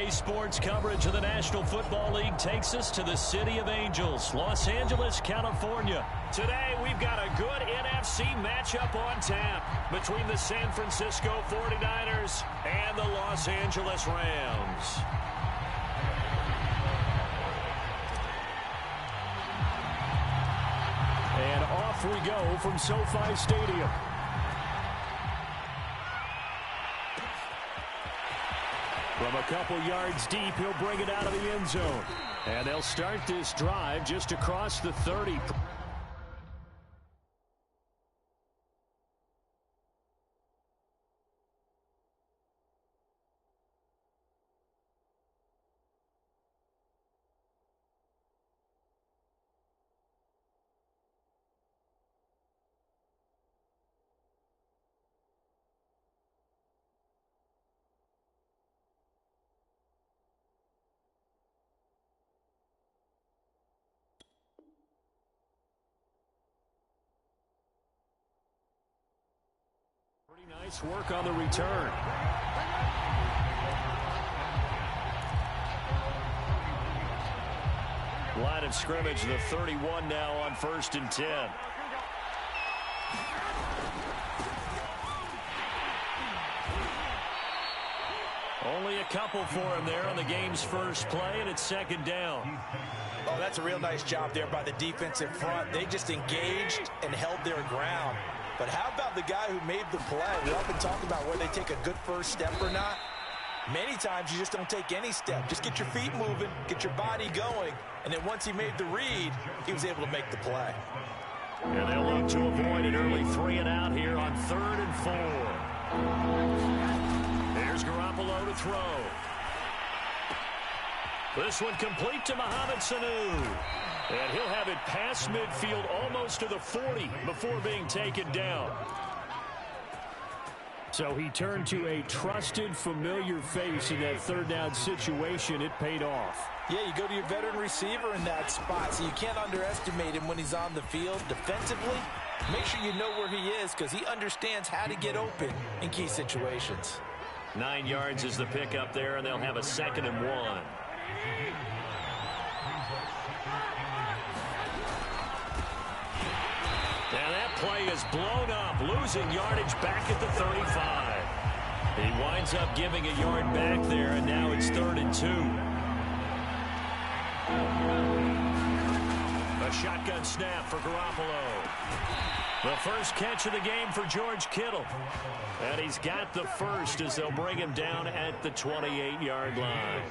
Today's sports coverage of the National Football League takes us to the City of Angels, Los Angeles, California. Today, we've got a good NFC matchup on tap between the San Francisco 49ers and the Los Angeles Rams. And off we go from SoFi Stadium. From a couple yards deep, he'll bring it out of the end zone. And they'll start this drive just across the 30. Nice work on the return. Line of scrimmage, the 31 now on 1st and 10. Only a couple for him there on the game's first play, and it's 2nd down. Oh, that's a real nice job there by the defensive front. They just engaged and held their ground. But how about the guy who made the play? We often talk about whether they take a good first step or not. Many times you just don't take any step. Just get your feet moving, get your body going, and then once he made the read, he was able to make the play. And they'll look to avoid an early 3 and out here on 3rd and 4. Here's Garoppolo to throw. This one complete to Mohamed Sanu. And he'll have it past midfield almost to the 40 before being taken down. So he turned to a trusted, familiar face in that 3rd down situation. It paid off. Yeah, you go to your veteran receiver in that spot, so you can't underestimate him when he's on the field. Defensively, make sure you know where he is because he understands how to get open in key situations. 9 yards is the pickup there, and they'll have a 2nd and 1. And that play is blown up, losing yardage back at the 35. He winds up giving a yard back there, and now it's 3rd and 2. A shotgun snap for Garoppolo. The first catch of the game for George Kittle. And he's got the first as they'll bring him down at the 28-yard line.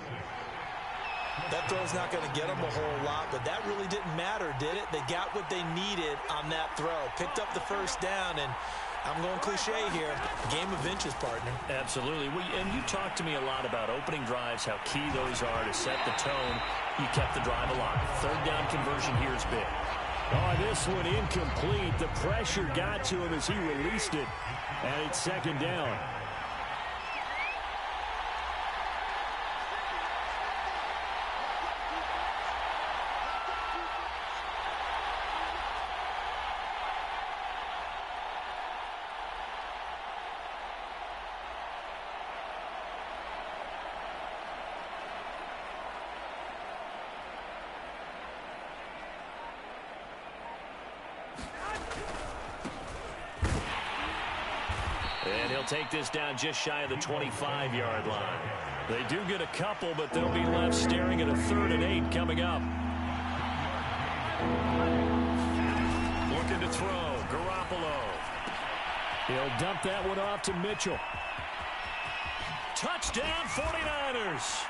That throw's not going to get them a whole lot, but that really didn't matter, did it? They got what they needed on that throw. Picked up the first down, and I'm going cliche here. Game of inches, partner. Absolutely. And you talked to me a lot about opening drives, how key those are to set the tone. You kept the drive alive. 3rd down conversion here is big. Oh, this one incomplete. The pressure got to him as he released it, and it's 2nd down. And he'll take this down just shy of the 25-yard line. They do get a couple, but they'll be left staring at a 3rd and 8 coming up. Looking to throw, Garoppolo. He'll dump that one off to Mitchell. Touchdown 49ers.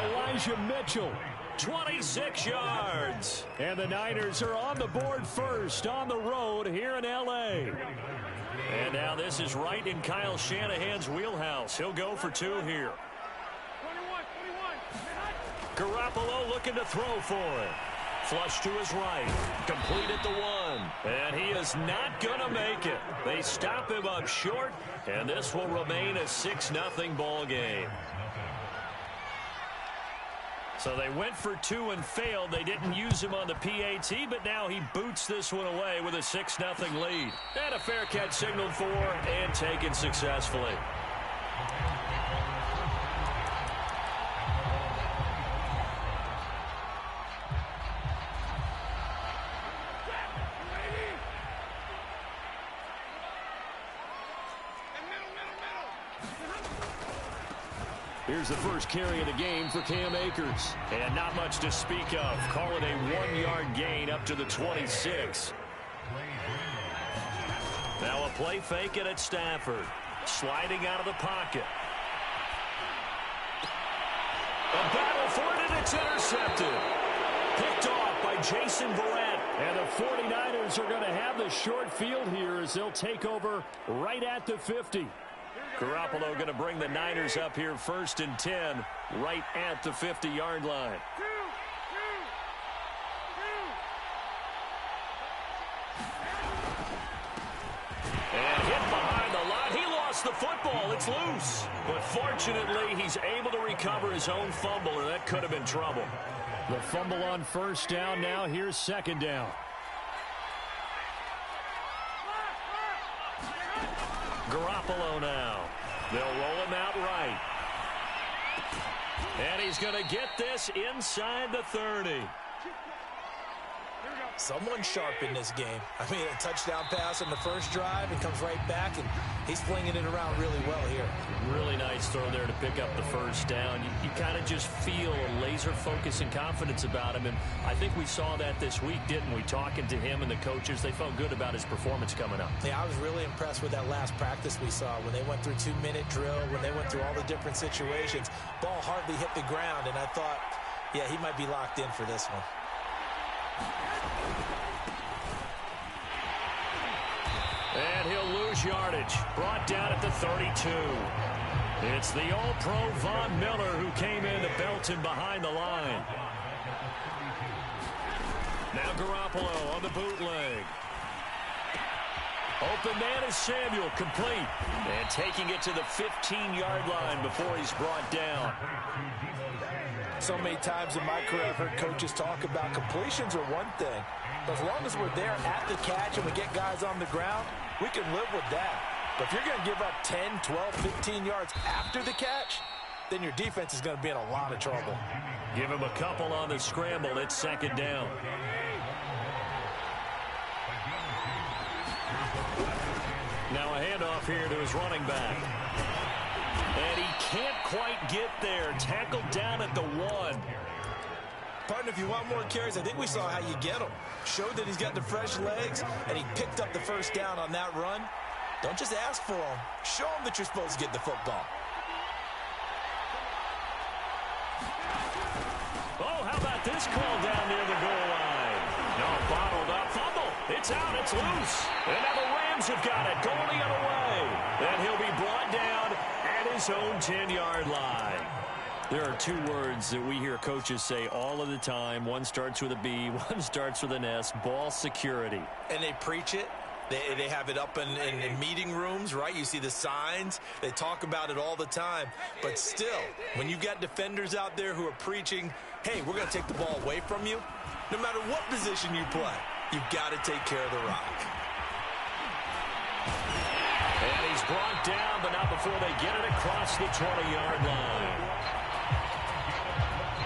Elijah Mitchell. 26 yards. And the Niners are on the board first on the road here in L.A. And now this is right in Kyle Shanahan's wheelhouse. He'll go for 2 here. 21. Garoppolo looking to throw for it. Flush to his right. Complete at the 1. And he is not going to make it. They stop him up short, and this will remain a 6-0 ball game. So they went for 2 and failed. They didn't use him on the PAT, but now he boots this one away with a 6-0 lead. And a fair catch signaled for and taken successfully. Here's the first carry of the game for Cam Akers. And not much to speak of. Call it a 1-yard gain up to the 26. Now a play fake it at Stafford. Sliding out of the pocket. A battle for it, and it's intercepted. Picked off by Jason Verrett. And the 49ers are going to have the short field here as they'll take over right at the 50. Garoppolo going to bring the Niners up here 1st and 10 right at the 50-yard line. And hit behind the line. He lost the football. It's loose. But fortunately, he's able to recover his own fumble, or that could have been trouble. The fumble on 1st down. Now here's 2nd down. Garoppolo now. They'll roll him out right. And he's going to get this inside the 30. Someone sharp in this game. I mean, a touchdown pass on the first drive and comes right back, and he's flinging it around really well here. Really nice throw there to pick up the 1st down. You kind of just feel a laser focus and confidence about him, and I think we saw that this week, didn't we? Talking to him and the coaches, they felt good about his performance coming up. Yeah, I was really impressed with that last practice we saw when they went through 2-minute drill, when they went through all the different situations. Ball hardly hit the ground, and I thought, yeah, he might be locked in for this one. And he'll lose yardage. Brought down at the 32. It's the All-Pro Von Miller who came in to Belton behind the line. Now Garoppolo on the bootleg. Open man is Samuel, complete. And taking it to the 15-yard line before he's brought down. So many times in my career I've heard coaches talk about completions are one thing, but as long as we're there at the catch and we get guys on the ground, we can live with that. But if you're going to give up 10, 12, 15 yards after the catch, then your defense is going to be in a lot of trouble. Give him a couple on the scramble. It's 2nd down. Now a handoff here to his running back. And he can't quite get there. Tackled down at the 1. Partner, if you want more carries, I think we saw how you get them. Showed that he's got the fresh legs, and he picked up the 1st down on that run. Don't just ask for them. Show them that you're supposed to get the football. Oh, how about this call down near the goal line? No, bottled up. Fumble. It's out. It's loose. And now the Rams have got it. Going the other way. And he'll be brought down at his own 10-yard line. There are 2 words that we hear coaches say all of the time. One starts with a B, one starts with an S. Ball security. And they preach it. They have it up in meeting rooms, right? You see the signs. They talk about it all the time. But still, when you've got defenders out there who are preaching, hey, we're going to take the ball away from you, no matter what position you play, you've got to take care of the rock. And he's brought down, but not before they get it across the 20-yard line.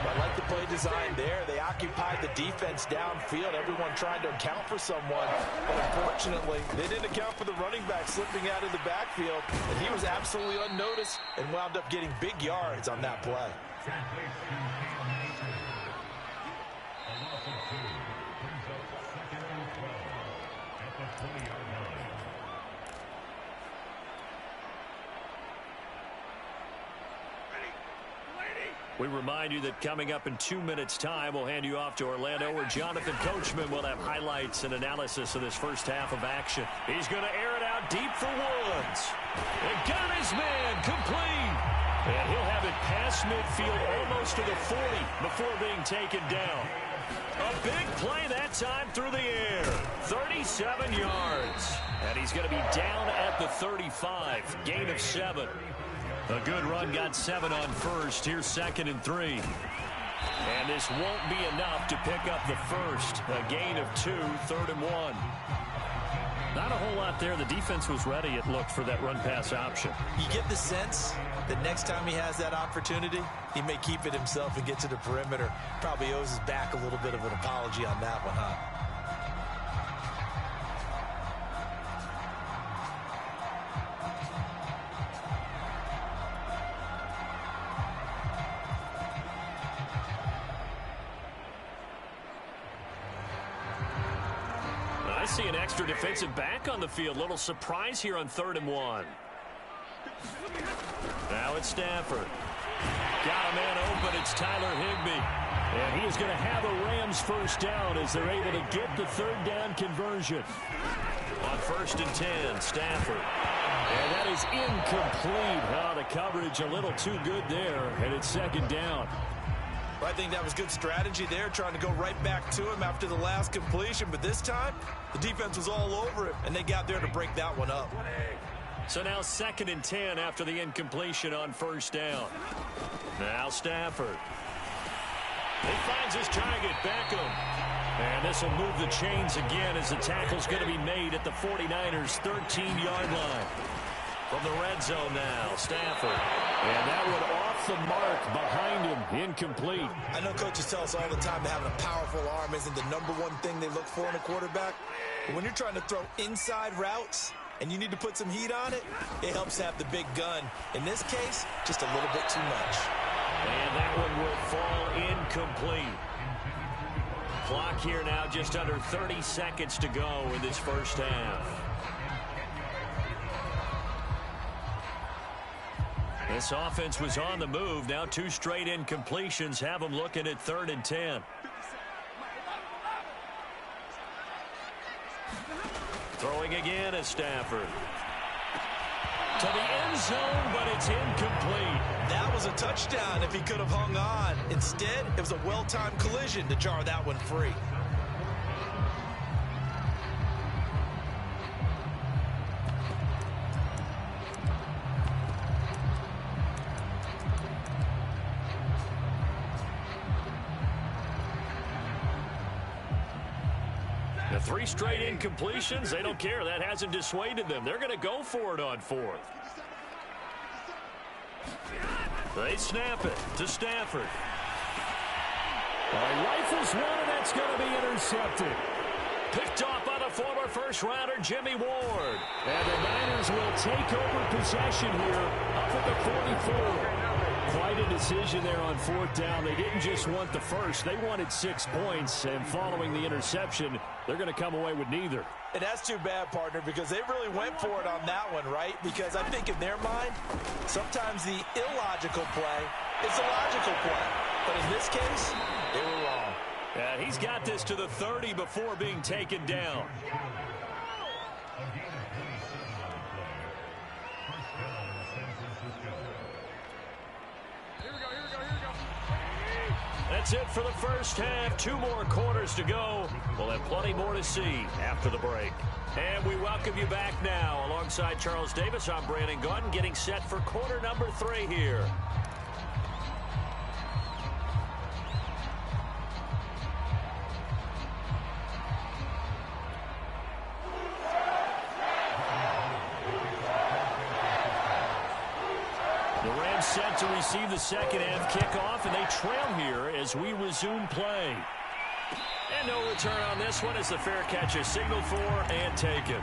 I like the play design there. They occupied the defense downfield, everyone trying to account for someone. But unfortunately, they didn't account for the running back slipping out of the backfield. And he was absolutely unnoticed and wound up getting big yards on that play. We remind you that coming up in 2 minutes' time, we'll hand you off to Orlando, where Jonathan Coachman will have highlights and analysis of this first half of action. He's going to air it out deep for Woods. And got his man complete. And he'll have it past midfield almost to the 40 before being taken down. A big play that time through the air. 37 yards. And he's going to be down at the 35. Gain of 7. A good run, got 7 on first. Here's 2nd and 3. And this won't be enough to pick up the first. A gain of 2, 3rd and 1. Not a whole lot there. The defense was ready, it looked, for that run-pass option. You get the sense that next time he has that opportunity, he may keep it himself and get to the perimeter. Probably owes his back a little bit of an apology on that one, huh? see an extra defensive back on the field. Little surprise here on 3rd and 1. Now it's Stafford. Got a man open. It's Tyler Higbee. And he is going to have a Rams first down as they're able to get the 3rd down conversion. On 1st and 10, Stafford. And that is incomplete. The coverage a little too good there, and it's 2nd down. Well, I think that was good strategy there, trying to go right back to him after the last completion. But this time, the defense was all over it, and they got there to break that one up. So now 2nd and 10 after the incompletion on 1st down. Now Stafford. He finds his target, Beckham. And this will move the chains again as the tackle's going to be made at the 49ers' 13-yard line. From the red zone now, Stafford. And that one off the mark behind him, incomplete. I know coaches tell us all the time that having a powerful arm isn't the #1 thing they look for in a quarterback. But when you're trying to throw inside routes and you need to put some heat on it, it helps have the big gun. In this case, just a little bit too much. And that one will fall incomplete. Clock here now just under 30 seconds to go in this first half. This offense was on the move. Now 2 straight incompletions have them looking at 3rd and 10. Throwing again is Stafford. To the end zone, but it's incomplete. That was a touchdown if he could have hung on. Instead, it was a well-timed collision to jar that one free. The 3 straight incompletions, they don't care. That hasn't dissuaded them. They're going to go for it on 4th. They snap it to Stafford. Rifles one, and that's going to be intercepted. Picked off by the former first-rounder, Jimmy Ward. And the Niners will take over possession here up at the 44. Quite a decision there on 4th down. They didn't just want the first. They wanted 6 points, and following the interception, they're going to come away with neither. And that's too bad, partner, because they really went for it on that one, right? Because I think in their mind, sometimes the illogical play is a logical play. But in this case, they were wrong. And he's got this to the 30 before being taken down. That's it for the first half. 2 more quarters to go. We'll have plenty more to see after the break. And we welcome you back now. Alongside Charles Davis, I'm Brandon Gunn, getting set for quarter number 3 here. Set to receive the second half kickoff, and they trail here as we resume play. And no return on this one as the fair catch is signaled for and taken.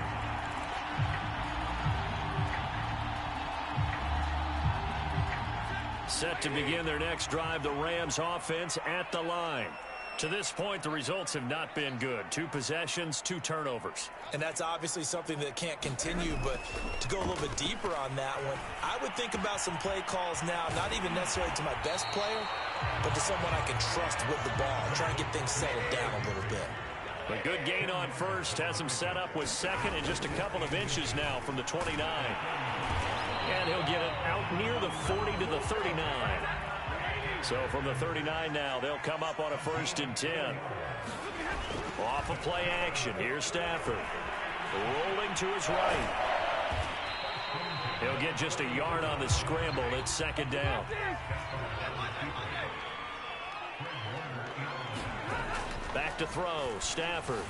Set to begin their next drive, the Rams offense at the line. To this point, the results have not been good. 2 possessions, 2 turnovers. And that's obviously something that can't continue, but to go a little bit deeper on that one, I would think about some play calls now, not even necessarily to my best player, but to someone I can trust with the ball, try and get things settled down a little bit. A good gain on first, has him set up with second and just a couple of inches now from the 29. And he'll get it out near the 40 to the 39. So from the 39 now, they'll come up on a 1st and 10. Off of play action. Here's Stafford. Rolling to his right. He'll get just a yard on the scramble. It's 2nd down. Back to throw. Stafford.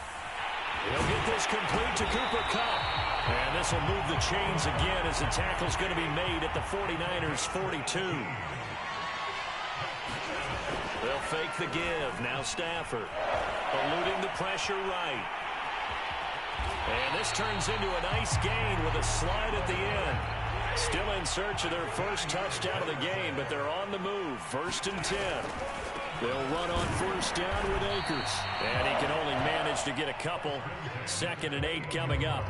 He'll get this complete to Cooper Kupp. And this will move the chains again as the tackle's going to be made at the 49ers' 42. They'll fake the give. Now Stafford. Eluding the pressure right. And this turns into a nice gain with a slide at the end. Still in search of their first touchdown of the game, but they're on the move. 1st and 10. They'll run on first down with Akers. And he can only manage to get a couple. 2nd and 8 coming up.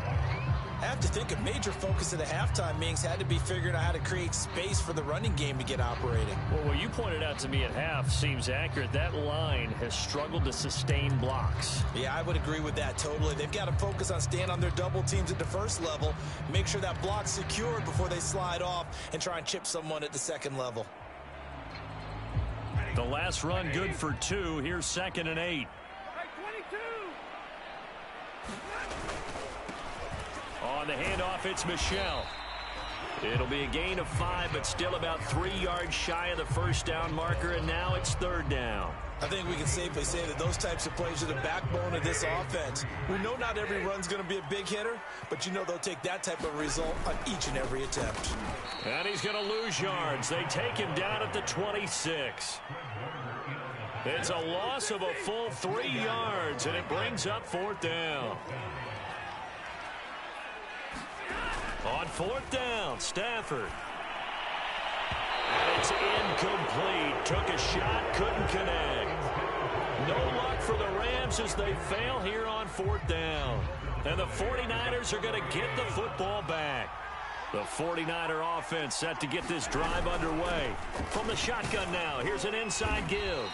I have to think a major focus at the halftime meetings had to be figuring out how to create space for the running game to get operating. Well, what you pointed out to me at half seems accurate. That line has struggled to sustain blocks. Yeah, I would agree with that totally. They've got to focus on staying on their double teams at the first level, make sure that block's secured before they slide off and try and chip someone at the second level. The last run good for 2. Here's 2nd and 8. On the handoff, it's Michel. It'll be a gain of 5, but still about 3 yards shy of the first down marker, and now it's 3rd down. I think we can safely say that those types of plays are the backbone of this offense. We know not every run's going to be a big hitter, but you know they'll take that type of result on each and every attempt. And he's going to lose yards. They take him down at the 26. It's a loss of a full 3 yards, and it brings up 4th down. On 4th down, Stafford. And it's incomplete. Took a shot, couldn't connect. No luck for the Rams as they fail here on 4th down. And the 49ers are going to get the football back. The 49er offense set to get this drive underway. From the shotgun now, here's an inside give.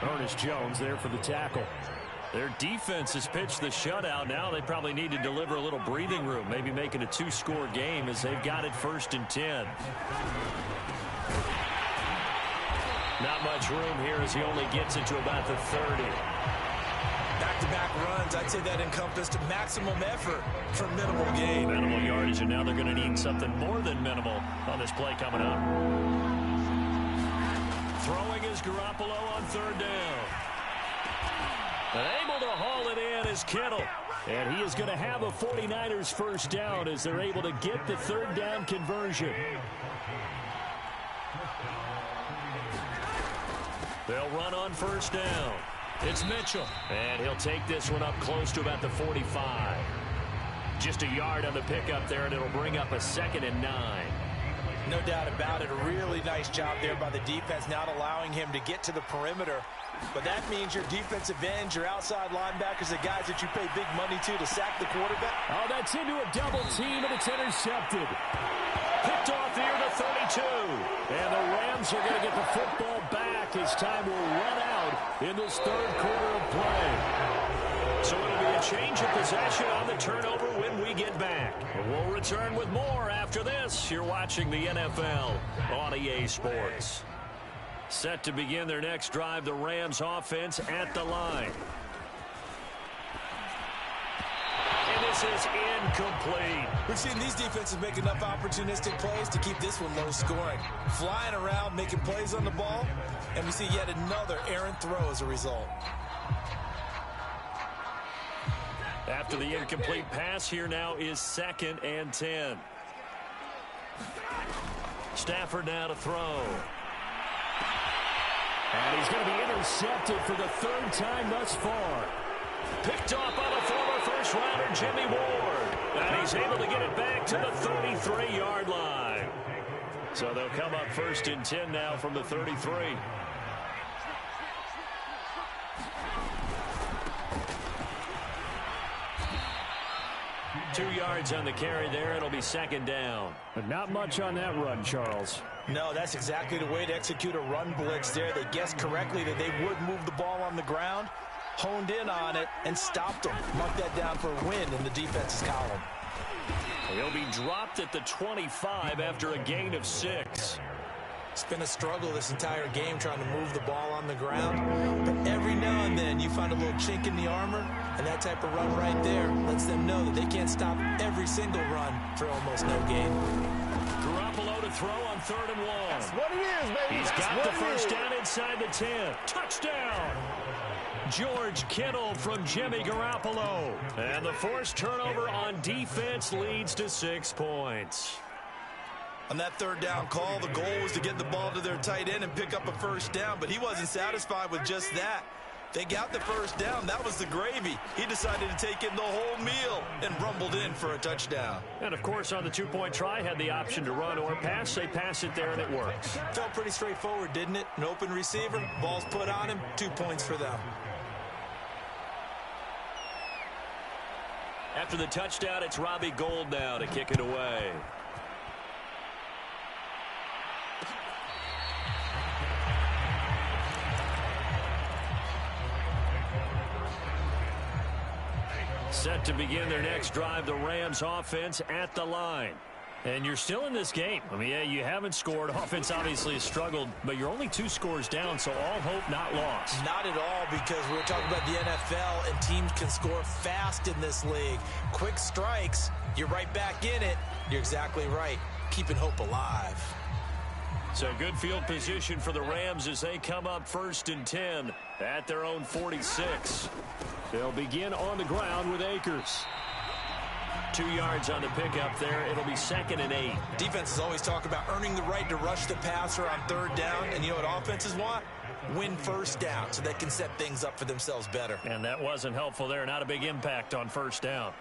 Ernest Jones there for the tackle. Their defense has pitched the shutout. Now they probably need to deliver a little breathing room, maybe make it a 2-score game as they've got it 1st and 10. Not much room here as he only gets it to about the 30. Back-to-back runs, I'd say that encompassed maximum effort for minimal gain. Minimal yardage, and now they're going to need something more than minimal on this play coming up. Throwing is Garoppolo on 3rd down. And able to haul it in is Kittle. And he is going to have a 49ers first down as they're able to get the 3rd down conversion. They'll run on first down. It's Mitchell. And he'll take this one up close to about the 45. Just a yard on the pickup there, and it'll bring up a 2nd and 9. No doubt about it. A really nice job there by the defense, not allowing him to get to the perimeter. But that means your defensive ends, your outside linebackers, the guys that you pay big money to sack the quarterback. Oh, that's into a double team, and it's intercepted. Picked off near the 32. And the Rams are going to get the football back as time will run out in this 3rd quarter of play. So it'll be a change of possession on the turnover when we get back. We'll return with more after this. You're watching the NFL on EA Sports. Set to begin their next drive, the Rams offense at the line. And this is incomplete. We've seen these defenses make enough opportunistic plays to keep this one low scoring. Flying around, making plays on the ball, and we see yet another errant throw as a result. After the incomplete pass, here now is 2nd and 10. Stafford now to throw. And he's going to be intercepted for the 3rd time thus far. Picked off by the former first-rounder Jimmy Ward. And he's able to get it back to the 33-yard line. So they'll come up 1st and 10 now from the 33. 2 yards on the carry there. It'll be 2nd down. But not much on that run, Charles. No, that's exactly the way to execute a run blitz there. They guessed correctly that they would move the ball on the ground, honed in on it, and stopped them. Mark that down for a win in the defense's column. He'll be dropped at the 25 after a gain of 6. It's been a struggle this entire game trying to move the ball on the ground. But every now and then you find a little chink in the armor, and that type of run right there lets them know that they can't stop every single run for almost no gain. Garoppolo to throw on 3rd and 1. That's what it is, baby. He's got the first down inside the 10. Touchdown! George Kittle from Jimmy Garoppolo. And the forced turnover on defense leads to 6 points. On that 3rd down call, the goal was to get the ball to their tight end and pick up a first down, but he wasn't satisfied with just that. They got the first down. That was the gravy. He decided to take in the whole meal and rumbled in for a touchdown. And, of course, on the two-point try, had the option to run or pass. They pass it there, and it works. Felt pretty straightforward, didn't it? An open receiver, ball's put on him, 2 points for them. After the touchdown, it's Robbie Gould now to kick it away. Set to begin their next drive, the Rams offense at the line. And you're still in this game. I mean, yeah, you haven't scored. Offense obviously has struggled, but you're only 2 scores down, so all hope not lost. Not at all, because we're talking about the NFL, and teams can score fast in this league. Quick strikes, you're right back in it. You're exactly right. Keeping hope alive. So good field position for the Rams as they come up 1st and 10 at their own 46. They'll begin on the ground with Akers. 2 yards on the pickup there. It'll be 2nd and 8. Defenses always talk about earning the right to rush the passer on 3rd down. And you know what offenses want? Win 1st down so they can set things up for themselves better. And that wasn't helpful there. Not a big impact on 1st down.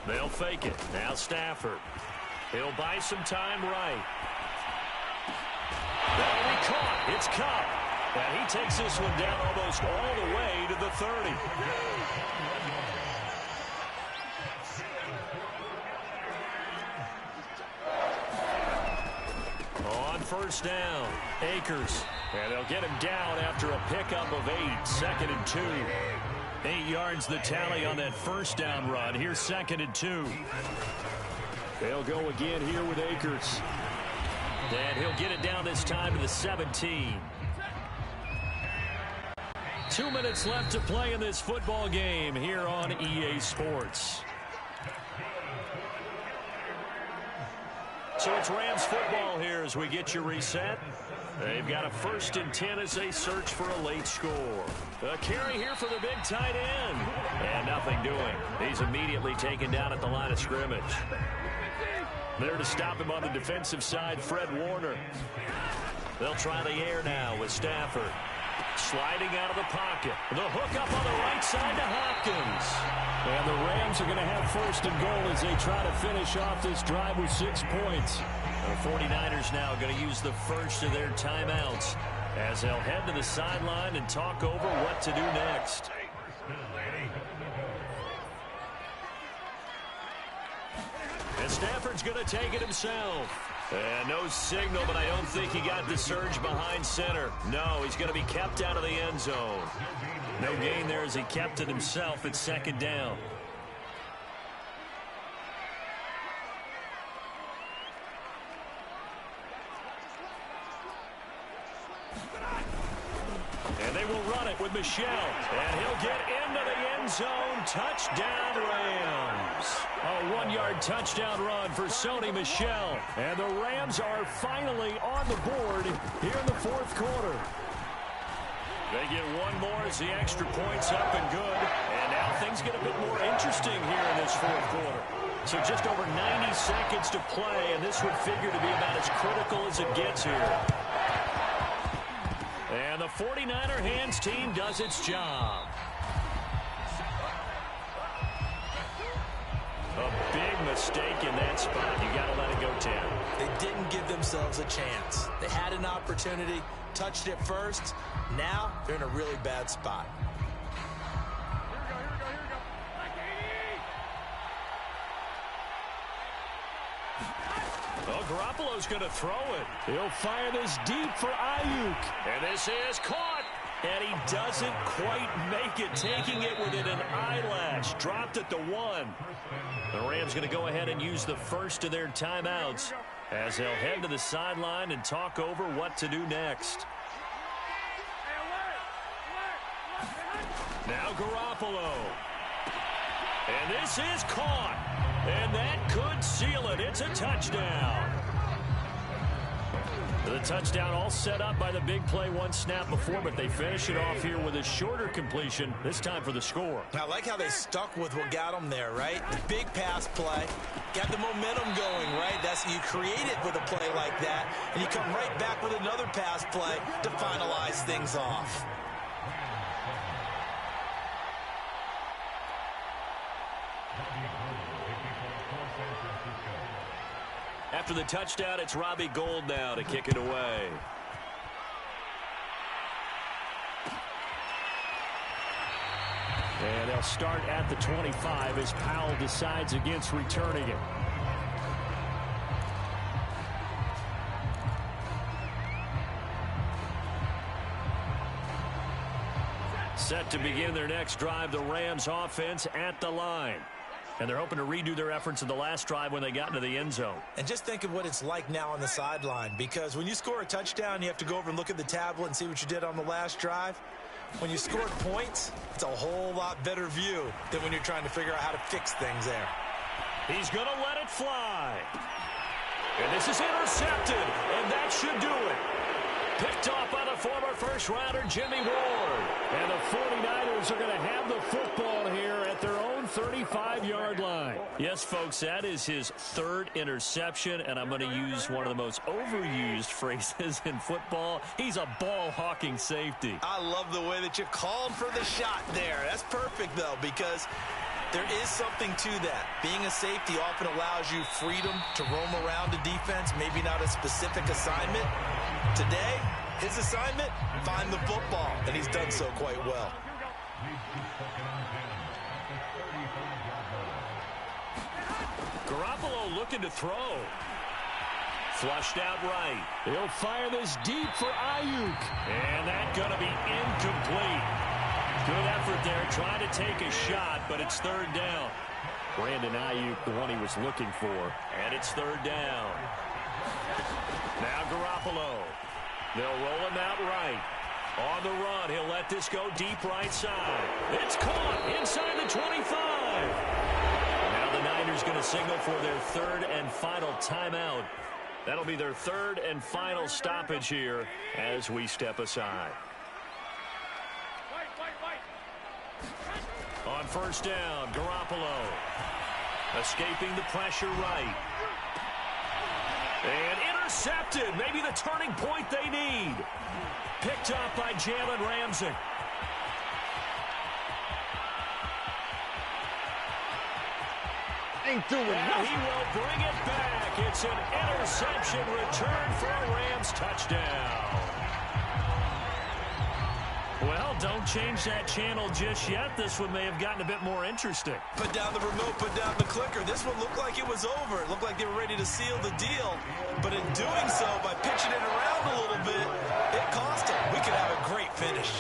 They'll fake it. Now Stafford. He'll buy some time right. That'll be caught. It's Cup. And he takes this one down almost all the way to the 30. On 1st down, Akers. And they'll get him down after a pickup of 8. 2nd and 2. 8 yards the tally on that 1st down run. Here's 2nd and 2. They'll go again here with Akers. And he'll get it down this time to the 17. 2 minutes left to play in this football game here on EA Sports. So it's Rams football here as we get you reset. They've got a 1st and 10 as they search for a late score. A carry here for the big tight end. And nothing doing. He's immediately taken down at the line of scrimmage. There to stop him on the defensive side, Fred Warner. They'll try the air now with Stafford. Sliding out of the pocket. The hook up on the right side to Hopkins. And the Rams are going to have 1st and goal as they try to finish off this drive with 6 points. The 49ers now going to use the first of their timeouts as they'll head to the sideline and talk over what to do next. And Stafford's going to take it himself. And no signal, but I don't think he got the surge behind center. No, he's going to be kept out of the end zone. No gain there as he kept it himself at 2nd down. And they will run it with Michel. And he'll get into the end zone. Touchdown, Rams. A 1-yard touchdown run for Sony Michel. And the Rams are finally on the board here in the 4th quarter. They get one more as the extra point's up and good. And now things get a bit more interesting here in this 4th quarter. So just over 90 seconds to play, and this would figure to be about as critical as it gets here. And the 49er hands team does its job. A big mistake in that spot. You got to let it go 10. They didn't give themselves a chance. They had an opportunity, touched it first. Now they're in a really bad spot. Oh, Garoppolo's going to throw it. He'll fire this deep for Ayuk. And this is caught. And he doesn't quite make it, taking it within an eyelash. Dropped at the 1. The Rams going to go ahead and use the first of their timeouts as they'll head to the sideline and talk over what to do next. Now Garoppolo. And this is caught. And that could seal it. It's a touchdown. The touchdown all set up by the big play one snap before, but they finish it off here with a shorter completion, this time for the score. I like how they stuck with what got them there, right? The big pass play, got the momentum going, right? That's chance, you create it with a play like that, and you come right back with another pass play to finalize things off. After the touchdown, it's Robbie Gould now to kick it away. And they'll start at the 25 as Powell decides against returning it. Set to begin their next drive, the Rams offense at the line. And they're hoping to redo their efforts in the last drive when they got into the end zone. And just think of what it's like now on the sideline, because when you score a touchdown, you have to go over and look at the tablet and see what you did on the last drive. When you scored points, it's a whole lot better view than when you're trying to figure out how to fix things there. He's going to let it fly. And this is intercepted, and that should do it. Picked off by the former first-rounder Jimmy Ward. And the 49ers are going to have the football here at their own 35-yard line. Yes, folks, that is his third interception, and I'm going to use one of the most overused phrases in football. He's a ball-hawking safety. I love the way that you called for the shot there. That's perfect, though, because there is something to that. Being a safety often allows you freedom to roam around the defense, maybe not a specific assignment. Today, his assignment, find the football, and he's done so quite well. Garoppolo looking to throw. Flushed out right. He'll fire this deep for Ayuk. And that's going to be incomplete. Good effort there, trying to take a shot, but it's third down. Brandon Ayuk, the one he was looking for. And it's third down. Now Garoppolo. They'll roll him out right. On the run, he'll let this go deep right side. It's caught inside the 25. Now the Niners going to signal for their third and final timeout. That'll be their third and final stoppage here as we step aside. On first down, Garoppolo. Escaping the pressure right. And intercepted. Maybe the turning point they need. Picked up by Jalen Ramsey. Ain't doing nothing. He will bring it back. It's an interception return for a Rams touchdown. Well, don't change that channel just yet. This one may have gotten a bit more interesting. Put down the remote, put down the clicker. This one looked like it was over. It looked like they were ready to seal the deal. But in doing so, by pitching it around a little bit, it cost them. We could have a great finish.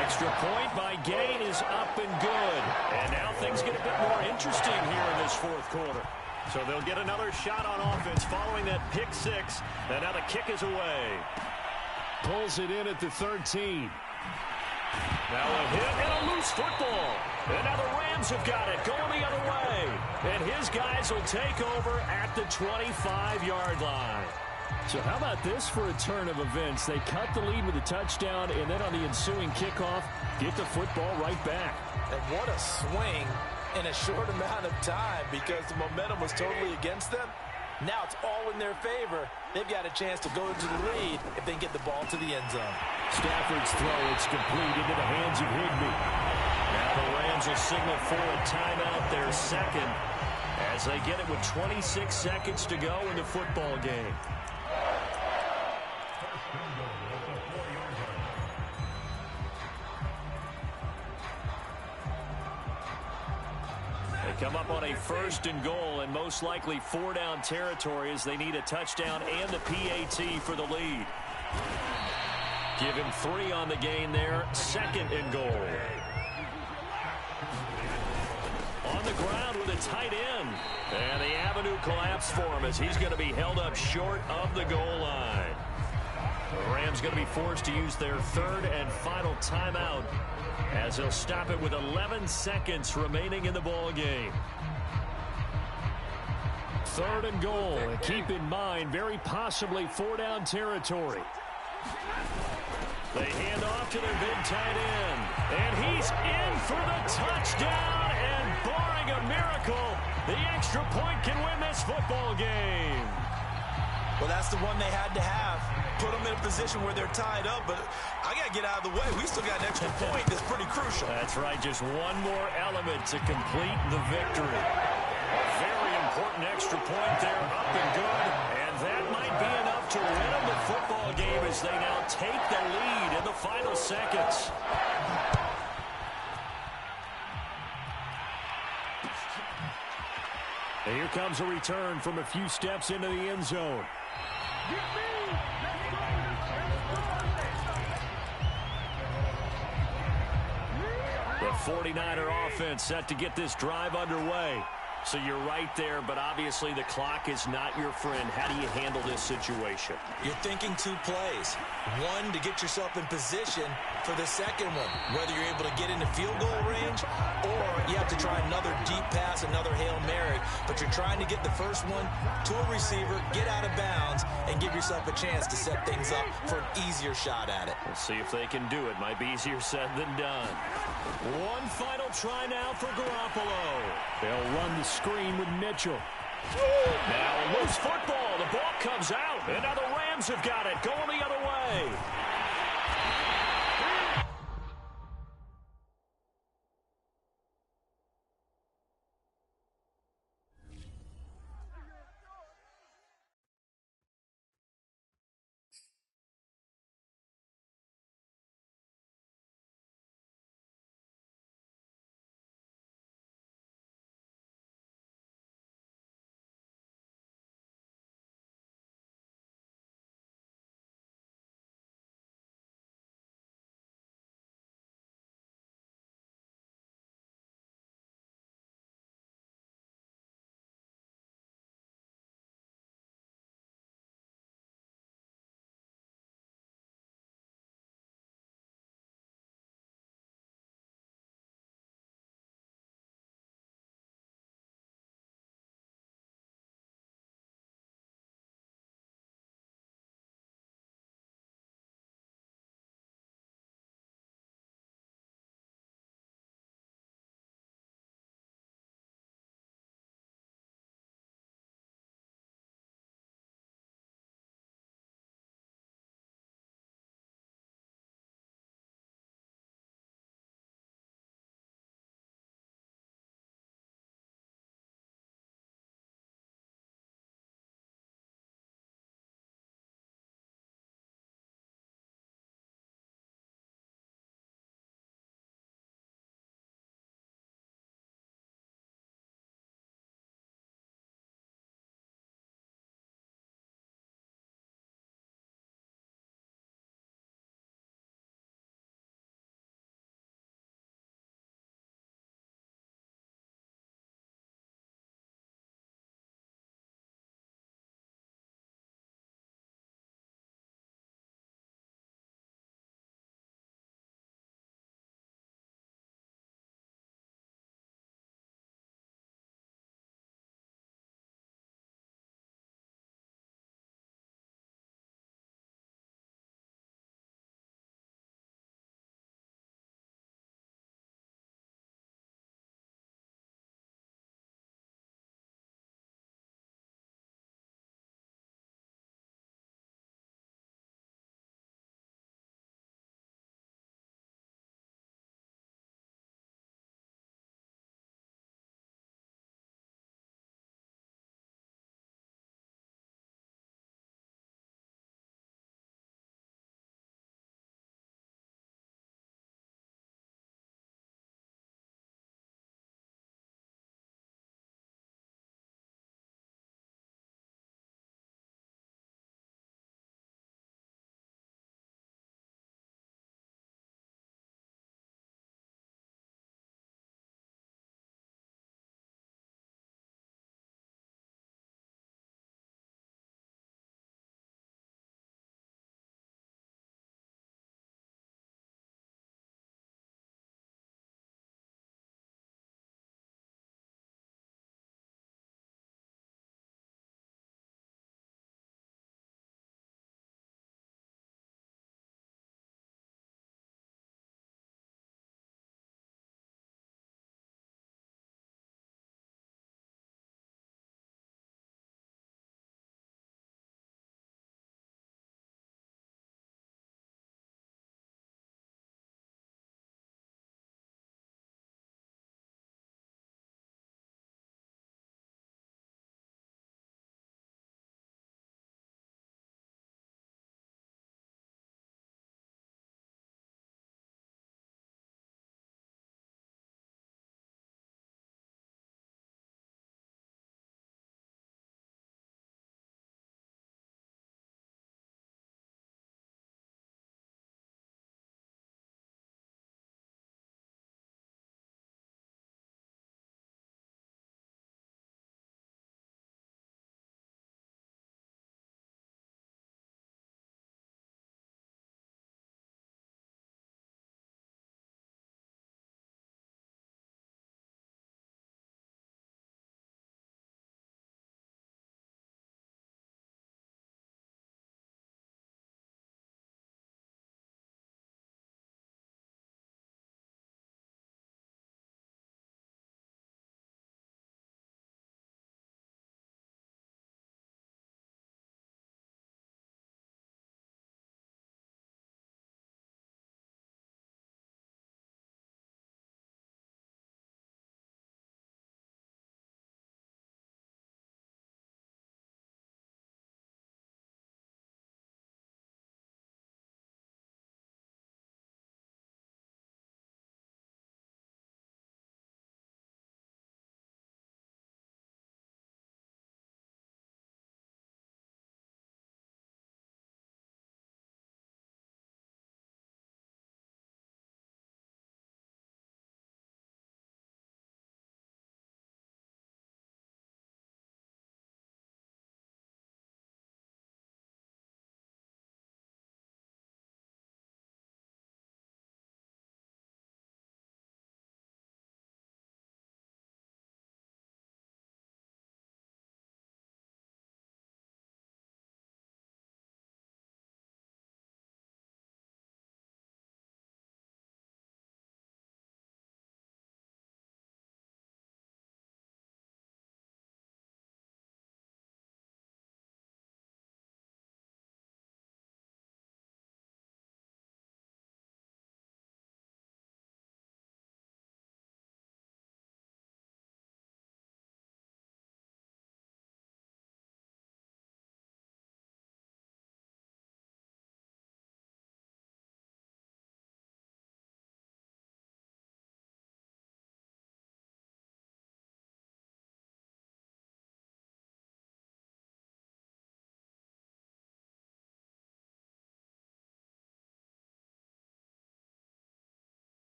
Extra point by Gain is up and good. And now things get a bit more interesting here in this fourth quarter. So they'll get another shot on offense following that pick six. And now the kick is away. Pulls it in at the 13. Now a hit and a loose football. And now the Rams have got it going the other way. And his guys will take over at the 25-yard line. So how about this for a turn of events? They cut the lead with a touchdown, and then on the ensuing kickoff, get the football right back. And what a swing in a short amount of time, because the momentum was totally against them. Now it's all in their favor. They've got a chance to go into the lead if they get the ball to the end zone. Stafford's throw, it's complete into the hands of Higbee. Now the Rams will signal for a timeout, their second, as they get it with 26 seconds to go in the football game. Come up on a first and goal, and most likely four-down territory as they need a touchdown and the PAT for the lead. Give him 3 on the gain there. Second and goal. On the ground with a tight end. And the avenue collapsed for him as he's going to be held up short of the goal line. The Rams going to be forced to use their third and final timeout, as they'll stop it with 11 seconds remaining in the ball game. Third and goal, and keep in mind, very possibly four-down territory. They hand off to their big tight end, and he's in for the touchdown, and barring a miracle, the extra point can win this football game. Well, that's the one they had to have. Put them in a position where they're tied up, but I got to get out of the way. We still got an extra point that's pretty crucial. That's right, just one more element to complete the victory. A very important extra point there, up and good, and that might be enough to win them the football game as they now take the lead in the final seconds. And here comes a return from a few steps into the end zone. The 49er offense set to get this drive underway. So you're right there, but obviously the clock is not your friend. How do you handle this situation? You're thinking two plays. One, to get yourself in position for the second one, whether you're able to get into field goal range or you have to try another deep pass, another Hail Mary, but you're trying to get the first one to a receiver, get out of bounds, and give yourself a chance to set things up for an easier shot at it. We'll see if they can do it. Might be easier said than done. One final try now for Garoppolo. They'll run the screen with Mitchell. Now a loose football. The ball comes out. And now the Rams have got it. Going the other way.